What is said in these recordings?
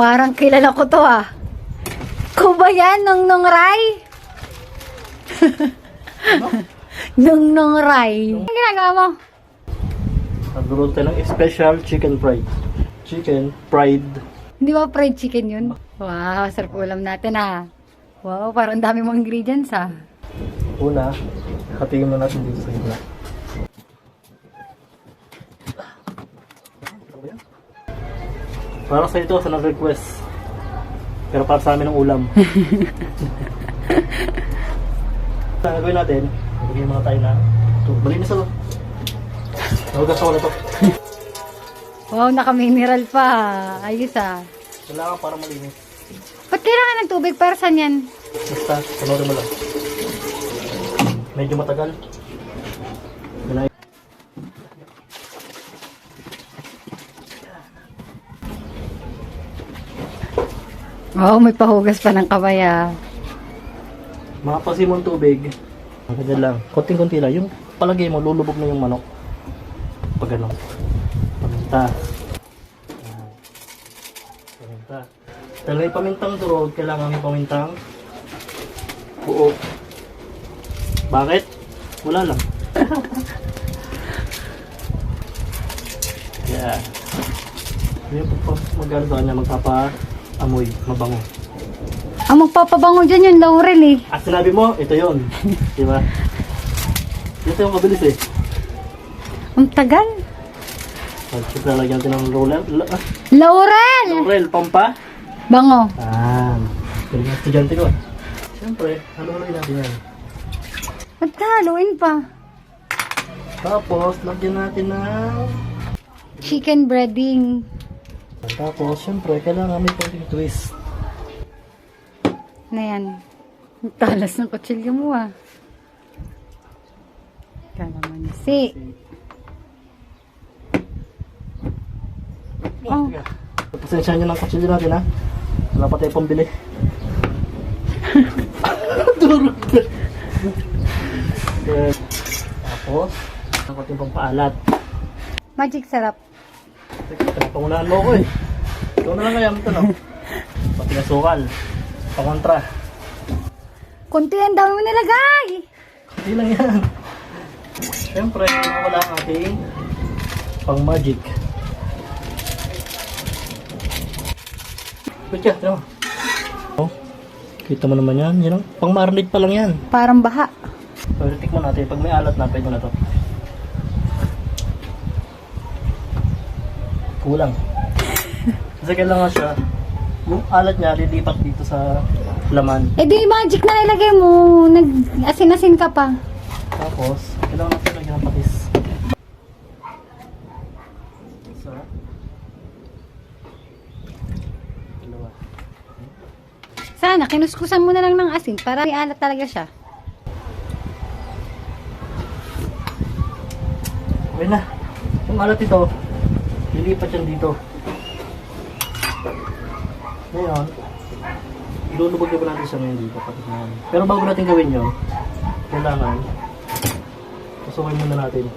Parang kilala ko to ah. Ko ba yan, Nong Ray? Ano? Nong Ray. Ano ginagawa mo? Nagluluto tayo ng special chicken fried. Chicken fried. Hindi ba fried chicken yun? Wow, sarap ulam natin ah. Wow, parang dami mong ingredients ah. Una, hatingin mo natin dito sa gitna. Para sa ito, sa nag-request. Pero para sa amin ang ulam. Ang gagawin natin, ibigay muna tayo na ito. Malinis ito. Nahugas ako na ito. Wow, naka-mineral pa. Ayos ah. Kailangan para malinis. Ba't kailangan ng tubig? Para saan yan? Basta, panoorin mo lang. Medyo matagal. Ganay. Wow, may pahugas pa ng kamay ah. Makapasin mo ang tubig. Ganyan lang. Konting-konti lang. Yung palagay mo, lulubog na yung manok. Pag ano. Paminta. Ayan. Paminta. Dahil may pamintang durog, kailangan may pamintang buo. Bakit? Wala lang. Yeah. Yung mag-ano sa kanya, magpapa-amoy, mabango. Ang magpapabango dyan yung laurel eh. At sinabi mo, ito yun. Diba? Ito yung kabilis eh. Ang tagal. Pag-chip na lagyan natin ng roller. Laurel! Laurel, pampa. Bango. Galing ang estudyante ko. Siyempre, haluloy natin yan. Ba't haluin pa? Tapos, lagyan natin ng... Chicken breading. Tapos, siyempre, kailangan may konting twist. Na yan. Ang talas ng kutsilyo mo ah. Kalamansi. Oh. Pasensya nyo ng kutsilyo natin ha. Wala pa tayo pambili. Durog na. Tapos, ang konting pampaalat. Magic sarap. Pangunahan mo ko eh. Ikaw na lang kaya mo ito no. Pati na sukal. Pakontra. Kunti ang dami mo nilagay. Hindi lang yan. Siyempre, wala ang ating pang magic. Wait ka, tira mo. Oh, kita mo naman yan. Yan ang pang marinate pa lang yan. Parang baha. So, tikman natin. Pag may alat na, pwede na to. Kulang. Kasi kailangan siya, yung alat niya lilipat dito sa laman. Eh di magic na nilagay mo. Nag-asin-asin ka pa. Tapos, kailangan natin lagyan ng patis. Isa. Dalawa. Sana, kinuskusan mo na lang ng asin para may alat talaga siya. Okay na. Yung alat ito, lilipat yan dito. Ngayon, ilulubog na ba natin siya ngayon dito? Pero bago natin gawin yun, kailangan pasukin muna natin.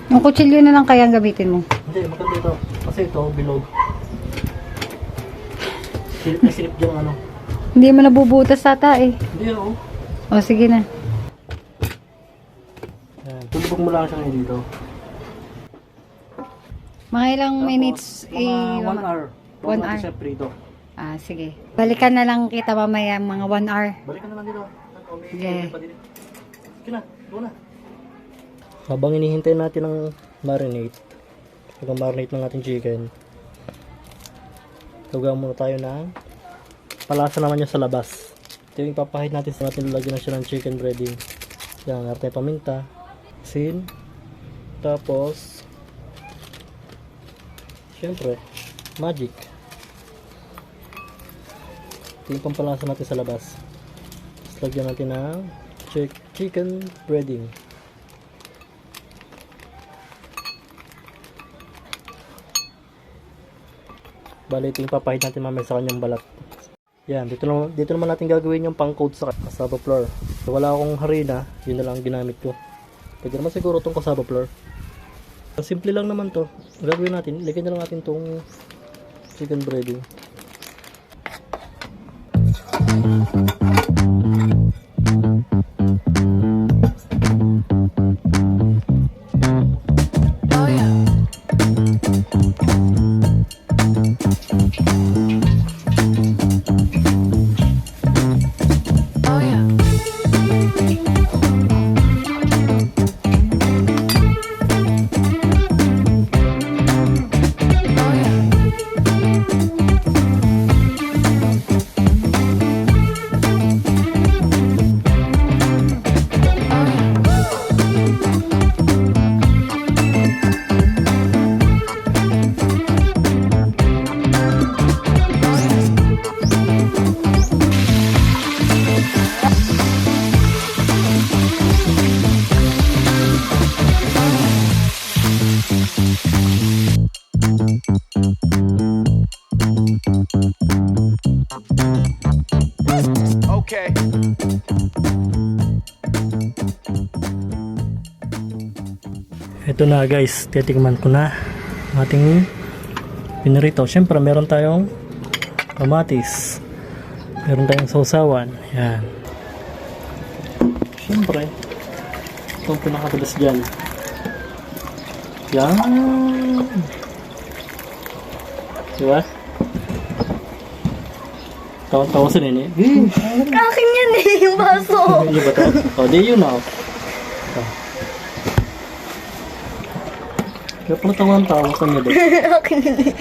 Yung kutsilyo na lang kaya ang gamitin mo. Hindi, maganda ito. Kasi ito, bilog. Silip na silip dyan ano. Hindi mo nabubutas ata eh. Hindi ako. O sige na. Yan, tulubog mo lang siya ngayon dito. Mga ilang minutes Mga 1 hour. Bago 1 natin hour. siya prito. Ah, sige. Balikan na lang kita mamaya mga 1 hour. Balikan na lang dito. Okay. Sige na, go na. Habang hinihintay natin ang marinate, pag-marinate ng ating chicken, tugaw muna tayo ng palasa naman niya sa labas. Ito yung ipapahid natin sa natin lalagyan na siya ng chicken breading. Yan, natin paminta, asin, tapos, syempre, magic. Ito yung pampalasa natin sa labas. Tapos lagyan natin ng chicken breading. Bali, ito yung papahid natin mamaya sa kanyang balat. Yan, dito naman natin gagawin yung pang-coat sa cassava flour. So, wala akong harina, yun na lang ginamit ko. Pwede naman siguro itong cassava flour. Simple lang naman to. Ang gagawin natin, ilagay na lang natin tong chicken breading. Okay. Ito na guys, titikman ko na ang ating pinarito. Siyempre meron tayong kamatis, meron tayong sausawan. Yan. Siyempre itong pinakatulas dyan. Yan. Diba? Tawa-tawa sa nini. Akin yan eh, yung baso. Hindi ba ito? O, di yun na. Kaya pala tawa-tawa sa niya ba? Akin yan eh.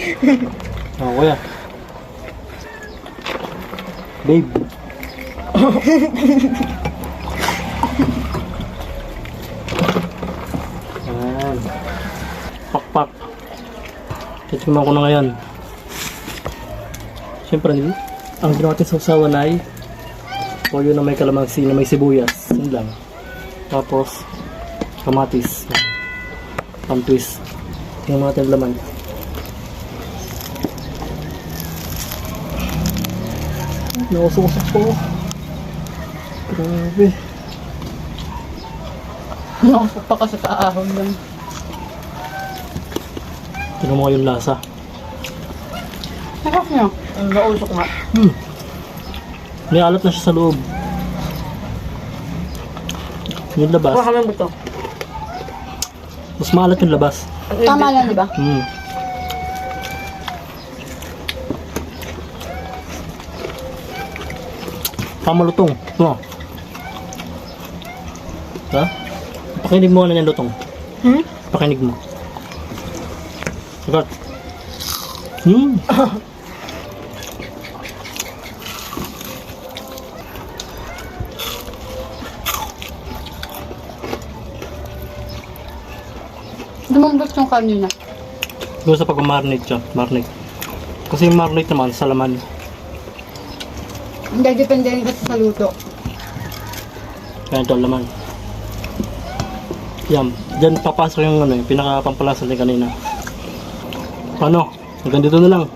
O, kuya. Babe. Ayan. Pak-pak. Titignan ko na ngayon. Siyempre, ang ginawa natin sa usawan ay toyo na may kalamansi, na may sibuyas. Yun lang. Tapos, kamatis. Pang-twist. Tingnan mo natin ang laman. Nausok-usok po. Grabe. Nakapag pa kasi kaahon lang. Tingnan mo yung lasa. Nakap niyo. Nausok nga. May alat na siya sa loob. Yung labas. Baka naman buto. Mas maalat yung labas. Tama lang, di ba? Pamalutong. No. Ha? Pakinig mo na yung lutong. Pakinig mo. Sagot. Dumambot yung kanina. Doon sa pag-marinate siya. Marinate. Kasi yung marinate naman sa laman. Hindi, depende rin kasi sa luto. Kaya ito laman. Yan. Diyan papasok yung ano, yung pinaka-pampalasa niya kanina. Ano? Hanggang dito na lang.